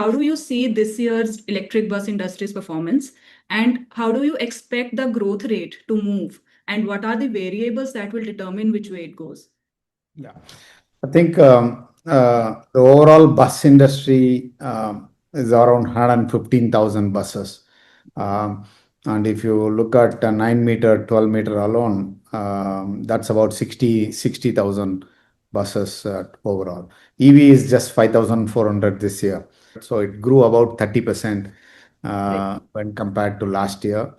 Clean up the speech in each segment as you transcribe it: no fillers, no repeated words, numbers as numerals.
how do you see this year's electric bus industry's performance? And how do you expect the growth rate to move? And what are the variables that will determine which way it goes? Yeah, I think the overall bus industry is around 115,000 buses. Um, and if you look at 9 meter, 12 meter alone, that's about 60,000 buses overall. EV is just 5,400 this year. So it grew about 30% when compared to last year.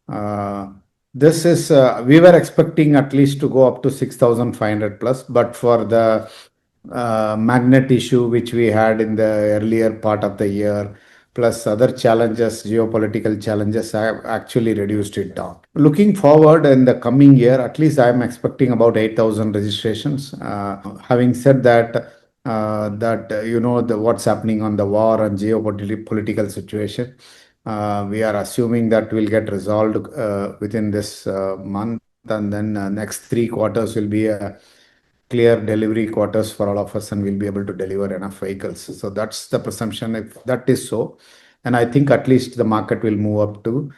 Uh, this is, we were expecting at least to go up to 6,500 plus, but for the magnet issue which we had in the earlier part of the year, plus other challenges, geopolitical challenges, have actually reduced it down. Looking forward in the coming year, at least I am expecting about 8,000 registrations. Having said that, what's happening on the war and geopolitical situation. We are assuming that will get resolved within this month, and then next 3 quarters will be a clear delivery quarters for all of us, and we'll be able to deliver enough vehicles. So that's the presumption. If that is so, and I think at least the market will move up to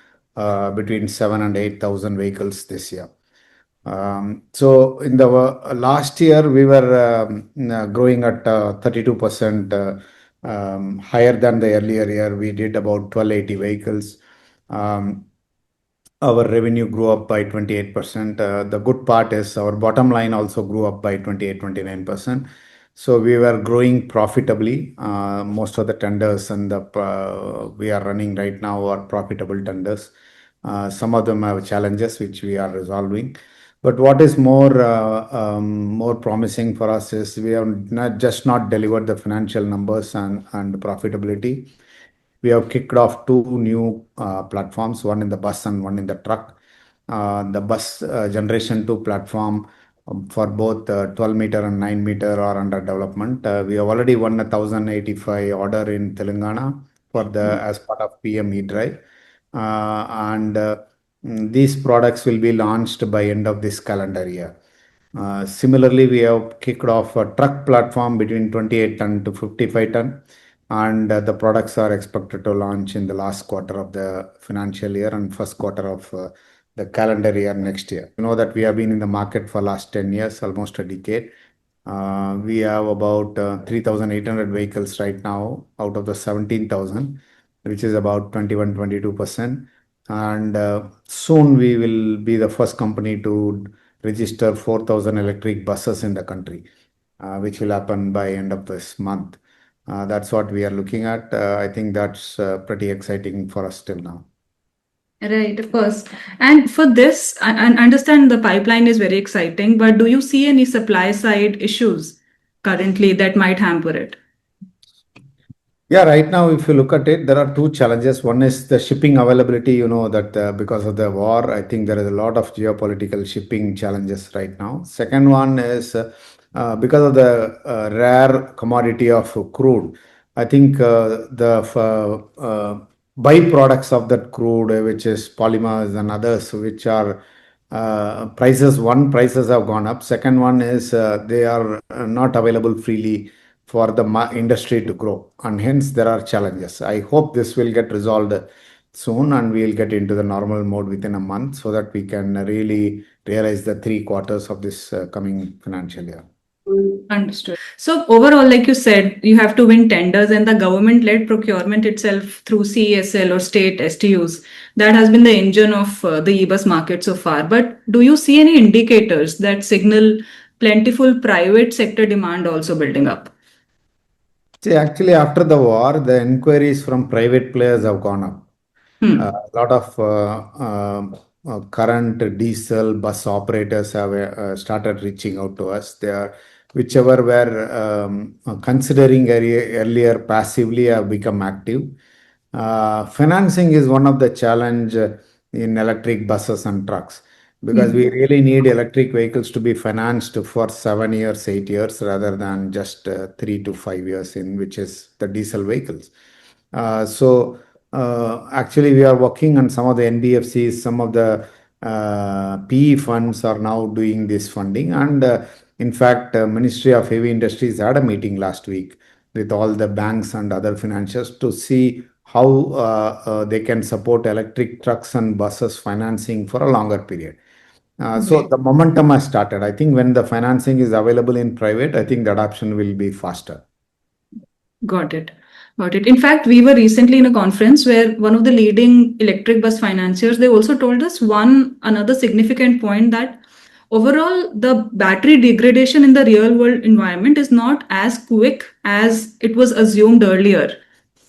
between 7 and 8,000 vehicles this year. So in the last year, we were growing at 32% higher than the earlier year. We did about 1,280 vehicles. Um, our revenue grew up by 28%. The good part is our bottom line also grew up by 28-29%. So we were growing profitably. Most of the tenders and we are running right now are profitable tenders. Some of them have challenges which we are resolving. But what is more promising for us is we have not delivered the financial numbers and profitability. We have kicked off two new platforms, one in the bus and one in the truck. The bus generation 2 platform for both 12 meter and 9 meter are under development. We have already won a 1,085 order in Telangana for as part of PM E-Drive. These products will be launched by end of this calendar year. Similarly, we have kicked off a truck platform between 28 ton to 55 ton, and the products are expected to launch in the last quarter of the financial year and first quarter of the calendar year next year. You know that we have been in the market for last 10 years, almost a decade. We have about 3,800 vehicles right now out of the 17,000, which is about 21-22%. And soon we will be the first company to register 4,000 electric buses in the country, which will happen by end of this month. That's what we are looking at. I think that's pretty exciting for us till now. Right, of course. And for this, I understand the pipeline is very exciting, but do you see any supply side issues currently that might hamper it? Yeah, right now, if you look at it, there are two challenges. One is the shipping availability. You know that because of the war, I think there is a lot of geopolitical shipping challenges right now. Second one is because of the rare commodity of crude. I think the byproducts of that crude, which is polymers and others, which are prices have gone up. Second one is they are not available freely for the industry to grow, and hence there are challenges. I hope this will get resolved soon and we'll get into the normal mode within a month so that we can really realize the 3 quarters of this coming financial year. Understood. So overall, like you said, you have to win tenders, and the government-led procurement itself through CESL or state STUs, that has been the engine of the e-bus market so far. But do you see any indicators that signal plentiful private sector demand also building up? See, actually, after the war, the inquiries from private players have gone up. A lot of current diesel bus operators have started reaching out to us. They are, whichever were considering earlier passively, have become active. Financing is one of the challenge in electric buses and trucks, because we really need electric vehicles to be financed for 7 years, 8 years, rather than just 3 to 5 years, in which is the diesel vehicles. Actually, we are working on some of the NBFCs, some of the PE funds are now doing this funding. And in fact, Ministry of Heavy Industries had a meeting last week with all the banks and other financiers to see how they can support electric trucks and buses financing for a longer period. So Great. the momentum has started. I think when the financing is available in private, I think the adoption will be faster. Got it. Got it. In fact, we were recently in a conference where one of the leading electric bus financiers, they also told us one another significant point that overall the battery degradation in the real world environment is not as quick as it was assumed earlier.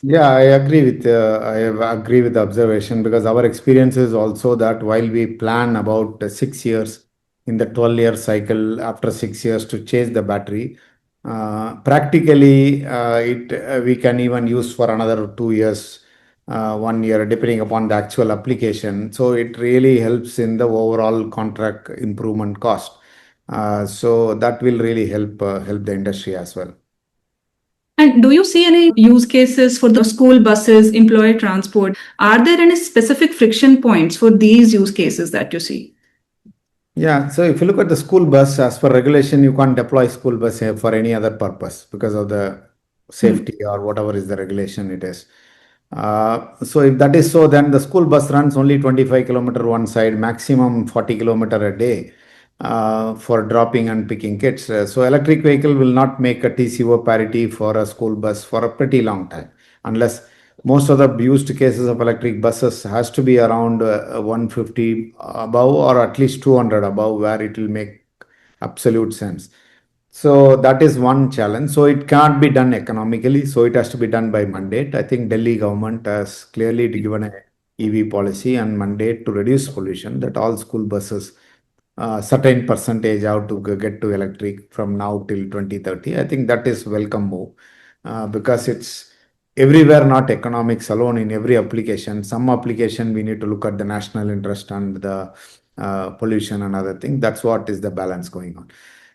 Yeah, I agree with the observation because our experience is also that while we plan about 6 years in the 12-year cycle after 6 years to change the battery, practically it we can even use for another 2 years, 1 year, depending upon the actual application. So it really helps in the overall contract improvement cost. So that will really help the industry as well. And do you see any use cases for the school buses, employee transport? Are there any specific friction points for these use cases that you see? Yeah, so if you look at the school bus, as per regulation, you can't deploy school bus for any other purpose because of the Hmm. safety or whatever is the regulation it is. So if that is so, then the school bus runs only 25 km one side, maximum 40 km a day for dropping and picking kids. So electric vehicle will not make a TCO parity for a school bus for a pretty long time, unless most of the used cases of electric buses has to be around 150 above or at least 200 above where it will make absolute sense. So that is one challenge. So it can't be done economically. So it has to be done by mandate. I think Delhi government has clearly given a EV policy and mandate to reduce pollution that all school buses certain percentage out to get to electric from now till 2030. I think that is welcome move because it's everywhere, not economics alone in every application. Some application we need to look at the national interest and the pollution and other thing. That's what is the balance going on.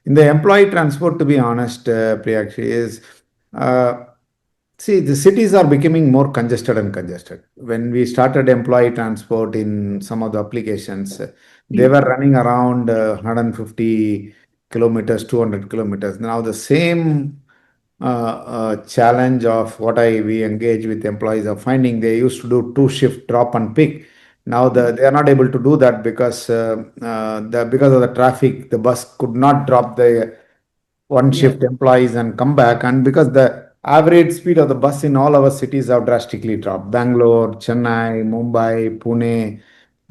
In the employee transport, to be honest, Priyakshi, is uh, see, the cities are becoming more congested and congested. When we started employee transport in some of the applications, they were running around 150 kilometers, 200 kilometers. Now, the same challenge of what we engage with employees of finding they used to do two shift drop and pick. Now they are not able to do that because of the traffic. The bus could not drop the one Yeah. shift employees and come back, and because the average speed of the bus in all our cities have drastically dropped. Bangalore, Chennai, Mumbai, Pune,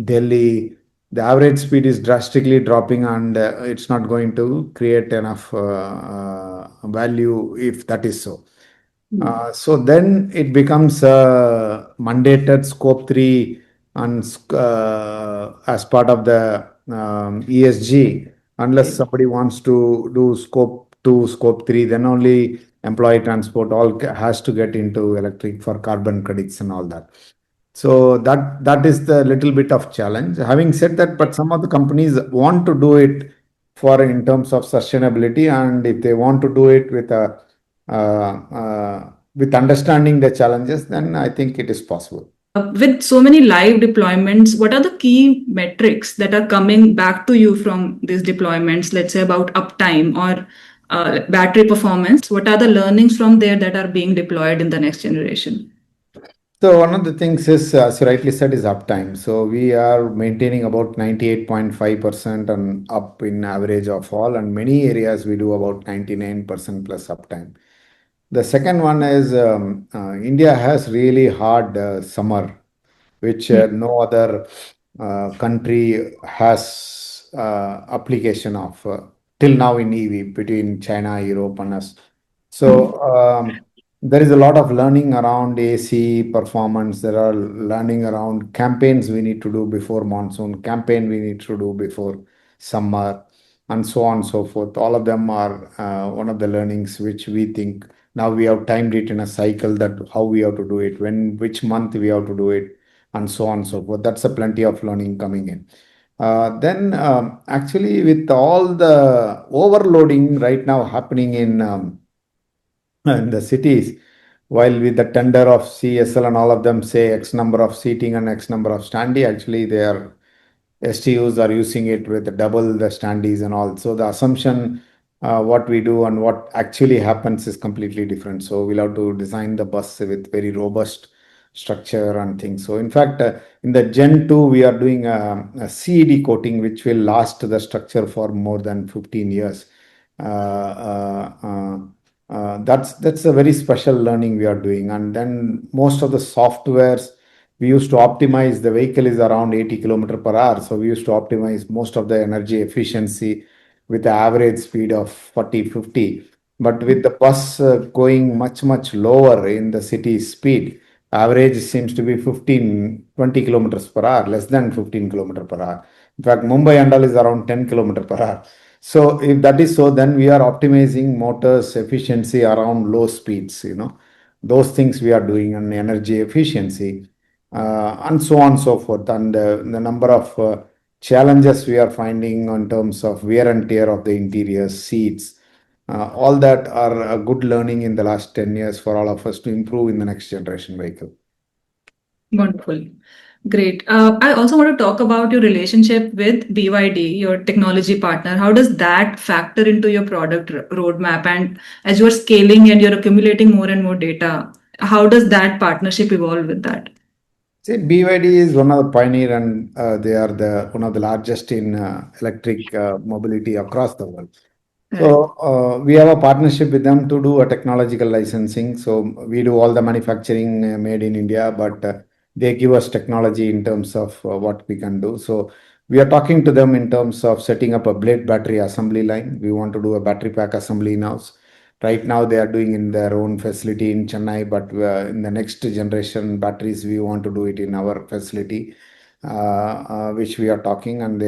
Delhi, the average speed is drastically dropping, and it's not going to create enough value if that is so. Hmm. So then it becomes mandated scope 3 and as part of the ESG. Unless Okay. somebody wants to do scope 2, scope 3, then only employee transport all has to get into electric for carbon credits and all that. So that is the little bit of challenge. Having said that, but some of the companies want to do it for in terms of sustainability, and if they want to do it with understanding the challenges, then I think it is possible. With so many live deployments, what are the key metrics that are coming back to you from these deployments? Let's say about uptime or battery performance. What are the learnings from there that are being deployed in the next generation? So one of the things is, as you rightly said, is uptime. So we are maintaining about 98.5% and up in average of all, and many areas we do about 99% plus uptime. The second one is India has really hard summer, which Hmm. no other country has application of till now in EV between China, Europe, and us. Hmm. So there is a lot of learning around AC performance. There are learning around campaigns we need to do before monsoon, campaign we need to do before summer, and so on and so forth. All of them are one of the learnings which we think now we have timed it in a cycle that how we have to do it, when, which month we have to do it, and so on and so forth. That's a plenty of learning coming in. Then actually with all the overloading right now happening in the cities, while with the tender of CSL and all of them say X number of seating and X number of standee, actually their STUs are using it with double the standees and all. So the assumption what we do and what actually happens is completely different. So we'll have to design the bus with very robust structure and things. So in fact, in the Gen 2, we are doing a CED coating, which will last the structure for more than 15 years. Uh, uh, uh, that's a very special learning we are doing. And then most of the softwares we used to optimize, the vehicle is around 80 kilometer per hour. So we used to optimize most of the energy efficiency with the average speed of 40, 50. But with the bus going much, much lower in the city speed, average seems to be 15, 20 kilometers per hour, less than 15 kilometer per hour. In fact, Mumbai and all is around 10 kilometer per hour. So if that is so, then we are optimizing motors efficiency around low speeds, those things we are doing on energy efficiency, and so on and so forth. And the number of challenges we are finding in terms of wear and tear of the interior seats, all that are a good learning in the last 10 years for all of us to improve in the next generation vehicle. Wonderful. Great. I also want to talk about your relationship with BYD, your technology partner. How does that factor into your product roadmap? And as you're scaling and you're accumulating more and more data, how does that partnership evolve with that? See, BYD is one of the pioneer, and they are the one of the largest in electric mobility across the world. Right. So we have a partnership with them to do a technological licensing. So we do all the manufacturing made in India, but they give us technology in terms of what we can do. So we are talking to them in terms of setting up a blade battery assembly line. We want to do a battery pack assembly in-house. Right now, they are doing in their own facility in Chennai, but in the next generation batteries, we want to do it in our facility, which we are talking, and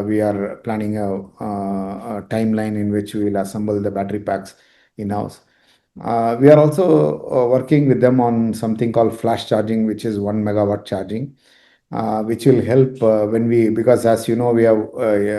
we are planning a timeline in which we will assemble the battery packs in-house. We are also working with them on something called flash charging, which is 1 megawatt charging, which will help because as you know, we have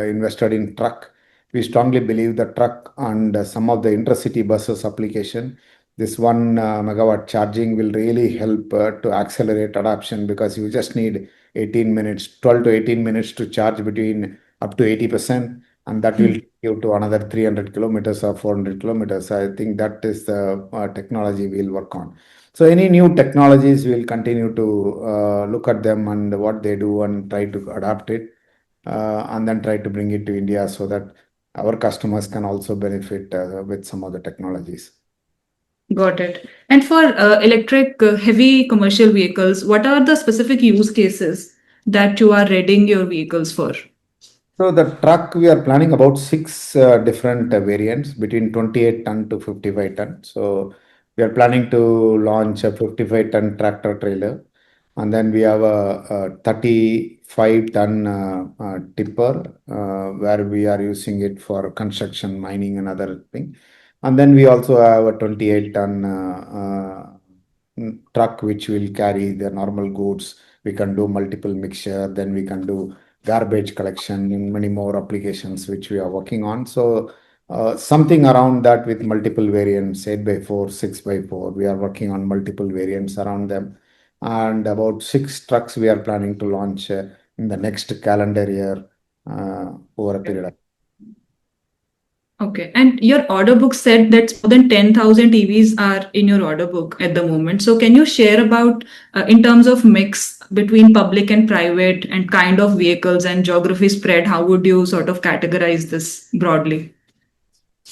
invested in truck. We strongly believe the truck and some of the intercity buses application, this 1 megawatt charging will really help to accelerate adoption, because you just need 18 minutes, 12 to 18 minutes to charge between up to 80%, and that will Hmm. take you to another 300 kilometers or 400 kilometers. I think that is the technology we'll work on. So any new technologies, we'll continue to look at them and what they do and try to adapt it, and then try to bring it to India so that our customers can also benefit with some of the technologies. Got it. And for electric heavy commercial vehicles, what are the specific use cases that you are readying your vehicles for? So the truck, we are planning about six different variants between 28 ton to 55 ton. So we are planning to launch a 55-ton tractor trailer, and then we have a 35-ton tipper, where we are using it for construction, mining, and other thing. And then we also have a 28-ton truck which will carry the normal goods. We can do multiple mixture, then we can do garbage collection and many more applications which we are working on. So something around that with multiple variants, 8 by 4, 6 by 4. We are working on multiple variants around them. And about six trucks we are planning to launch in the next calendar year, over a period of. Okay. And your order book said that more than 10,000 EVs are in your order book at the moment. So can you share about, in terms of mix between public and private and kind of vehicles and geography spread, how would you sort of categorize this broadly?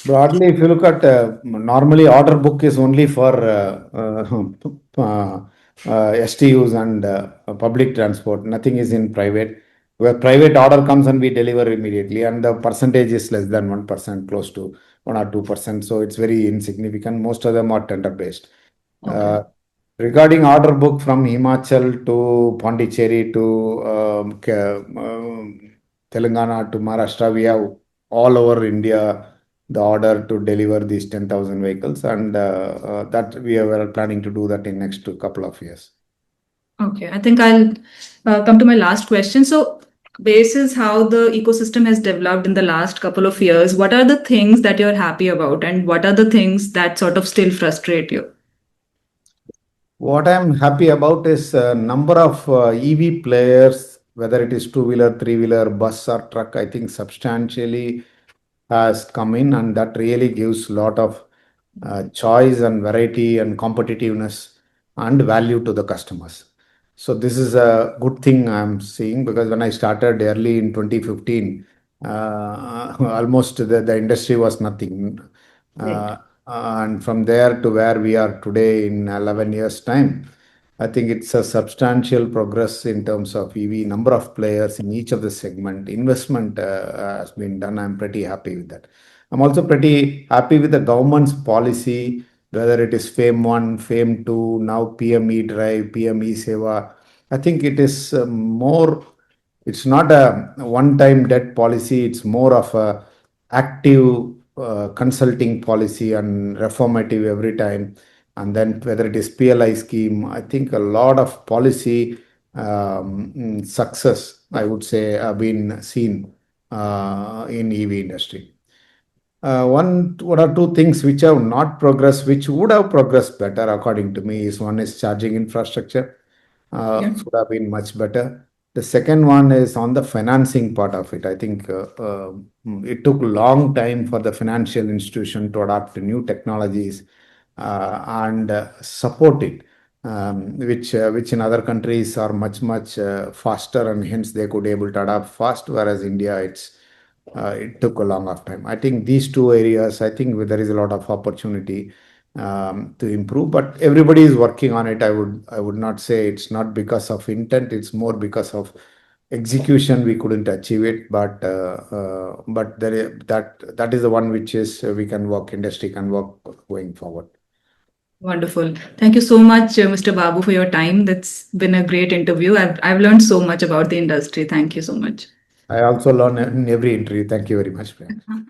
Broadly, if you look at normally order book is only for STUs and public transport. Nothing is in private. Where private order comes and we deliver immediately, and the percentage is less than 1%, close to 1 or 2%. So it's very insignificant. Most of them are tender based. Okay. Uh, Regarding order book from Himachal to Pondicherry to Telangana to Maharashtra, we have all over India the order to deliver these 10,000 vehicles, and that we are planning to do that in next couple of years. Okay. I think I'll come to my last question. So, basis how the ecosystem has developed in the last couple of years, what are the things that you're happy about and what are the things that sort of still frustrate you? What I'm happy about is number of EV players, whether it is two-wheeler, three-wheeler, bus or truck. I think substantially has come in, and that really gives a lot of choice and variety and competitiveness and value to the customers. So this is a good thing I'm seeing, because when I started early in 2015, almost the industry was nothing. Right. Uh, and from there to where we are today in 11 years' time, I think it's a substantial progress in terms of EV, number of players in each of the segment. Investment has been done. I'm pretty happy with that. I'm also pretty happy with the government's policy, whether it is FAME 1, FAME 2, now PME Drive, PME Seva. I think it is more, it's not a one-time debt policy, it's more of a active consulting policy and reformative every time. And then whether it is PLI scheme, I think a lot of policy success, I would say, have been seen in EV industry. One or two things which have not progressed, which would have progressed better, according to me, is one is charging infrastructure, Yeah. should have been much better. The second one is on the financing part of it. I think it took long time for the financial institution to adapt to new technologies and support it, which in other countries are much faster, and hence they could able to adapt fast. Whereas India, it took a long of time. I think these two areas, I think there is a lot of opportunity to improve, but everybody is working on it. I would not say it's not because of intent, it's more because of execution we couldn't achieve it. But that is the one which is we can work, industry can work going forward. Wonderful. Thank you so much, Mr. Babu, for your time. That's been a great interview. I've learned so much about the industry. Thank you so much. I also learn in every interview. Thank you very much, Priyanka.